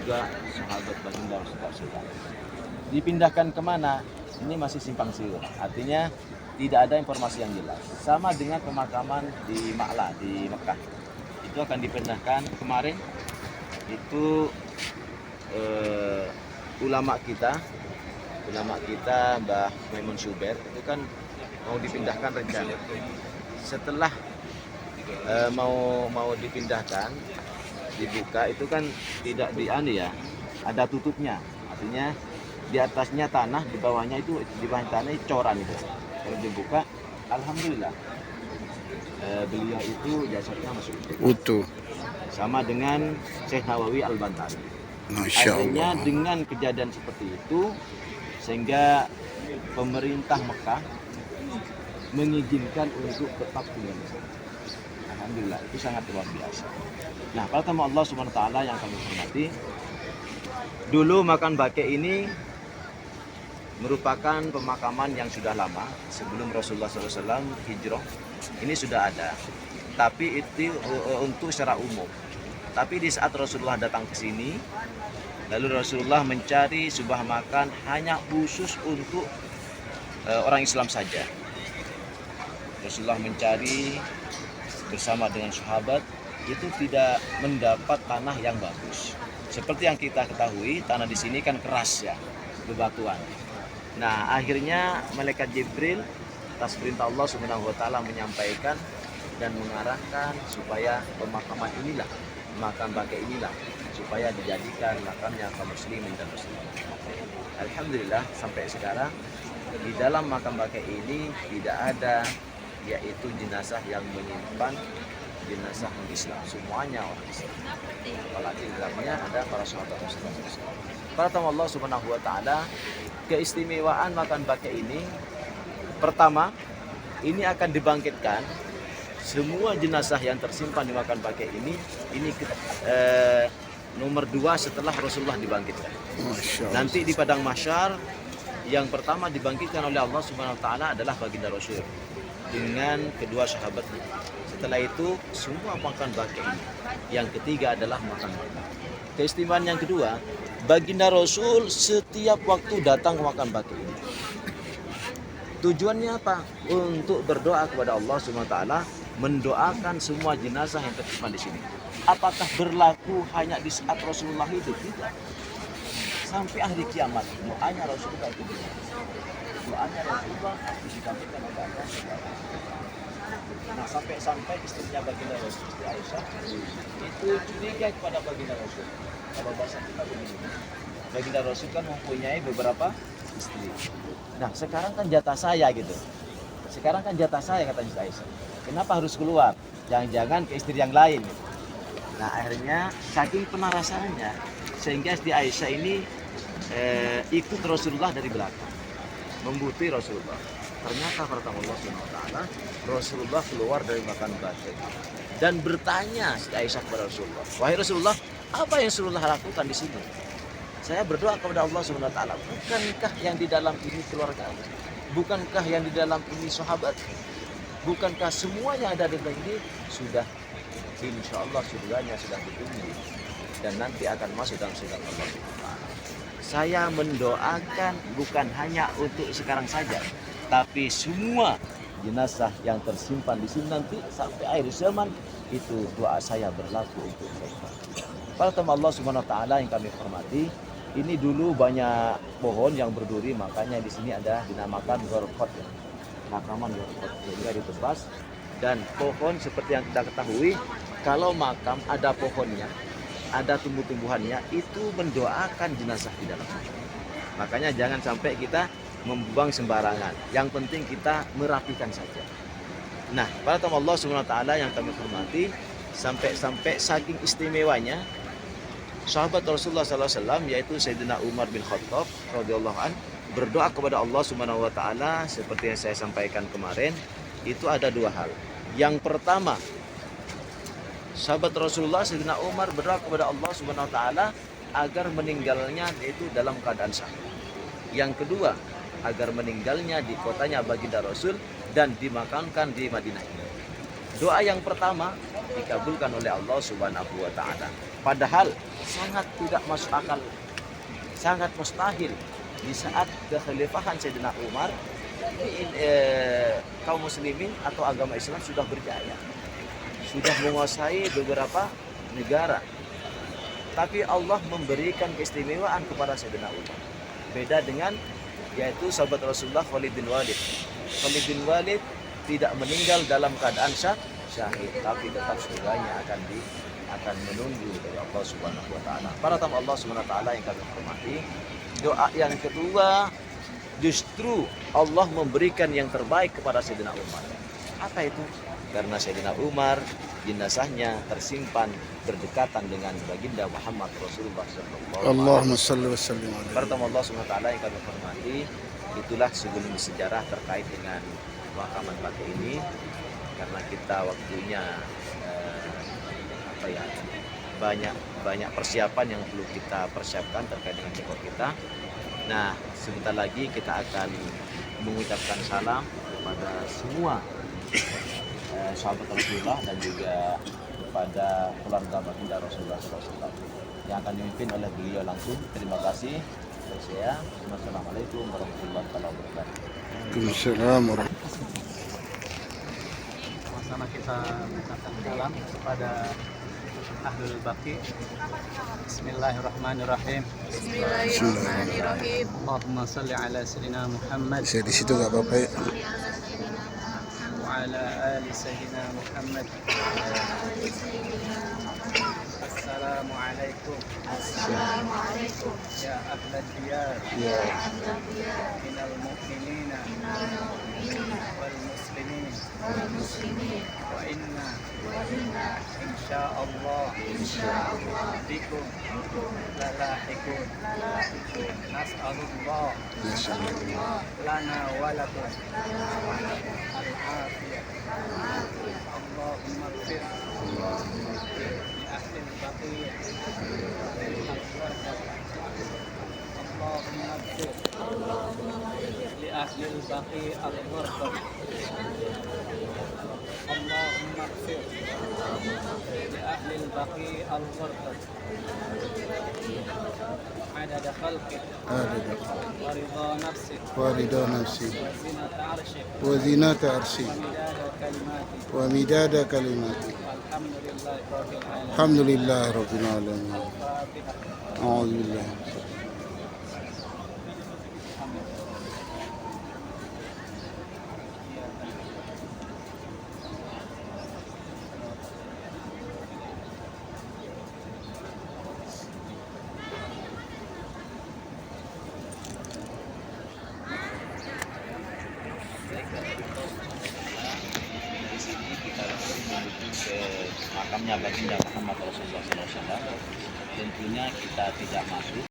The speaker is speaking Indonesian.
juga sahabat baginda Rasulullah SAW. Dipindahkan kemana? Ini masih simpang siur. Artinya tidak ada informasi yang jelas. Sama dengan pemakaman di Ma'la di Mekah. Itu akan dipindahkan kemarin. Itu ulama kita Mbah Maimun Syuber itu kan mau dipindahkan rencana. Setelah mau dipindahkan, dibuka itu kan tidak ada tutupnya. Artinya di atasnya tanah, di bawahnya di bawah tanah coran itu. Kalau dibuka, alhamdulillah beliau itu jasadnya masih utuh. Sama dengan Syekh Nawawi Al-Bantani. Masya Artinya Allah. dengan kejadian seperti itu sehingga pemerintah Mekah mengizinkan untuk tetap tinggal di sana. Alhamdulillah, itu sangat luar biasa. Nah, para tamu Allah Subhanahu wa taala yang kami hormati, dulu makam baqi ini merupakan pemakaman yang sudah lama sebelum Rasulullah SAW hijrah. Ini sudah ada, tapi itu untuk secara umum. Tapi di saat Rasulullah datang ke sini, lalu Rasulullah mencari sebuah makan hanya khusus untuk orang Islam saja. Rasulullah mencari bersama dengan sahabat, itu tidak mendapat tanah yang bagus. Seperti yang kita ketahui, tanah di sini kan keras ya, bebatuan. Nah, akhirnya malaikat Jibril atas perintah Allah Subhanahu wa taala menyampaikan dan mengarahkan supaya pemakaman inilah, makam baqi inilah, supaya dijadikan makamnya kaum muslimin dan muslimat. Alhamdulillah sampai sekarang di dalam makam baqi ini tidak ada yaitu jenazah yang menyimpan jenazah non Islam, semuanya orang Islam. Apalagi di dalamnya ada para sahabat Rasulullah SAW. Para tamu Allah Subhanahu wa taala, keistimewaan makam baqi ini pertama, ini akan dibangkitkan semua jenazah yang tersimpan di makam baqi ini nomor 2 setelah Rasulullah dibangkitkan. Masya Allah. Nanti di padang mahsyar yang pertama dibangkitkan oleh Allah Subhanahu wa taala adalah baginda Rasul dengan kedua sahabatnya. Setelah itu semua makam baqi ini. Yang ketiga adalah makam baqi. Keistimewaan yang kedua, baginda Rasul setiap waktu datang ke makam baqi ini. Tujuannya apa? Untuk berdoa kepada Allah Subhanahu wa taala, mendoakan semua jenazah yang tersimpan di sini. Apakah berlaku hanya di saat Rasulullah hidup? Tidak. Sampai akhir kiamat, doanya Rasulullah itu doanya Rasulullah disampaikan oleh Allah Subhanahu wa taala. Nah, sampai istrinya baginda Rasul, Siti Aisyah, itu curiga kepada baginda Rasul. Kalau bahasa kita begini, baginda Rasul kan mempunyai beberapa istri. Nah, sekarang kan jatah saya gitu. Sekarang kan jatah saya, kata Siti Aisyah. Kenapa harus keluar? Jangan-jangan ke istri yang lain. Nah, akhirnya saking penarasannya, sehingga Siti Aisyah ini ikut Rasulullah dari belakang, membuti Rasulullah. Ternyata kata Allah Subhanahu wa taala, Rasulullah keluar dari makam baqi dan bertanya Siti Aisyah kepada Rasulullah, "Wahai Rasulullah, apa yang Rasulullah lakukan di sini? Saya berdoa kepada Allah Subhanahu wa taala, bukankah yang di dalam ini keluarga? Bukankah yang di dalam ini sahabat? Bukankah semua yang ada di dalam ini sudah insya Allah surganya sudah ditunggu dan nanti akan masuk dalam surga Allah. Saya mendoakan bukan hanya untuk sekarang saja, tapi semua jenazah yang tersimpan di sini nanti sampai akhir zaman, itu doa saya berlaku untuk mereka." Para tamu Allah Subhanahu wa taala yang kami hormati, ini dulu banyak pohon yang berduri, makanya di sini ada dinamakan Ghorqad, makaman Ghorqad, sehingga ditebas. Dan pohon seperti yang kita ketahui, kalau makam ada pohonnya, ada tumbuh-tumbuhannya, itu mendoakan jenazah di dalam. Makanya jangan sampai kita membuang sembarangan. Yang penting kita merapikan saja. Nah, para tamu Allah Subhanahu wa taala yang kami hormati, sampai saking istimewanya sahabat Rasulullah SAW, yaitu Sayyidina Umar bin Khattab radhiyallahu an, berdoa kepada Allah Subhanahu wa taala seperti yang saya sampaikan kemarin. Itu ada dua hal. Yang pertama, sahabat Rasulullah Sayyidina Umar berdoa kepada Allah Subhanahu wa taala agar meninggalnya itu dalam keadaan sahih. Yang kedua, agar meninggalnya di kotanya baginda Rasul dan dimakamkan di Madinah. Doa yang pertama dikabulkan oleh Allah Subhanahu wa taala. Padahal sangat tidak masuk akal, sangat mustahil di saat kekhalifahan Sayyidina Umar kaum muslimin atau agama Islam sudah berjaya, sudah menguasai beberapa negara. Tapi Allah memberikan keistimewaan kepada Sayyidina Umar. Beda dengan yaitu sahabat Rasulullah Khalid bin Walid. Khalid bin Walid tidak meninggal dalam keadaan syahid, tapi tetap surganya akan menunggu dari Allah Subhanahu wa taala. Para tamu Allah Subhanahu wa taala yang kami hormati, doa yang kedua justru Allah memberikan yang terbaik kepada Sayyidina Umar. Apa itu? Karena Sayyidina Umar jenazahnya tersimpan berdekatan dengan baginda Muhammad Rasulullah sallallahu alaihi wasallam. Allahumma shalli wa sallim alaihi. Para tamu Allah Subhanahu wa taala yang kami hormati, itulah sebelum sejarah terkait dengan pemakaman baki ini, karena kita waktunya banyak persiapan yang perlu kita persiapkan terkait dengan rekor kita. Nah, sebentar lagi kita akan mengucapkan salam kepada semua sahabat Rasulullah dan juga kepada keluarga baginda Rasulullah SAW yang akan dipimpin oleh beliau langsung. Terima kasih. Saya, Assalamualaikum warahmatullahi wabarakatuh. Waalaikumsalam warahmatullahi. Sama kita mengucapkan salam kepada Ahlul Baqi. Bismillahirrahmanirrahim. Bismillahirrahmanirrahim. Allahumma salli ala sayyidina Muhammad Saya di situ nggak apa-apa ya. wa ala ali sayyidina Muhammad. Assalamualaikum Assalamualaikum. ya ahlal diyar Ya. minal mu'minina wal muslimin wa inna insyaallah bikum lalahiqun nas'alullah lana wa lakum al-afiyah. Allahumma ighfir li ahli al-baqiyah. Allahumma ighfir li ahli al-baqiyah al-ghurfah. Allahumma ighfir li ahli al-baqiyah al-ghurfah. عدد خلقك Ada ورضا نفسك warida nafsi وزنة عرشك wa zinata arsi ومداد كلماتك wa midada kalimati. والحمد لله رب العالمين. Alhamdulillah rabbil alamin. الفاتحة. A'udzu billahi. Di sini kita menuju ke makamnya baginda Muhammad Rasulullah SAW. Tentunya kita tidak masuk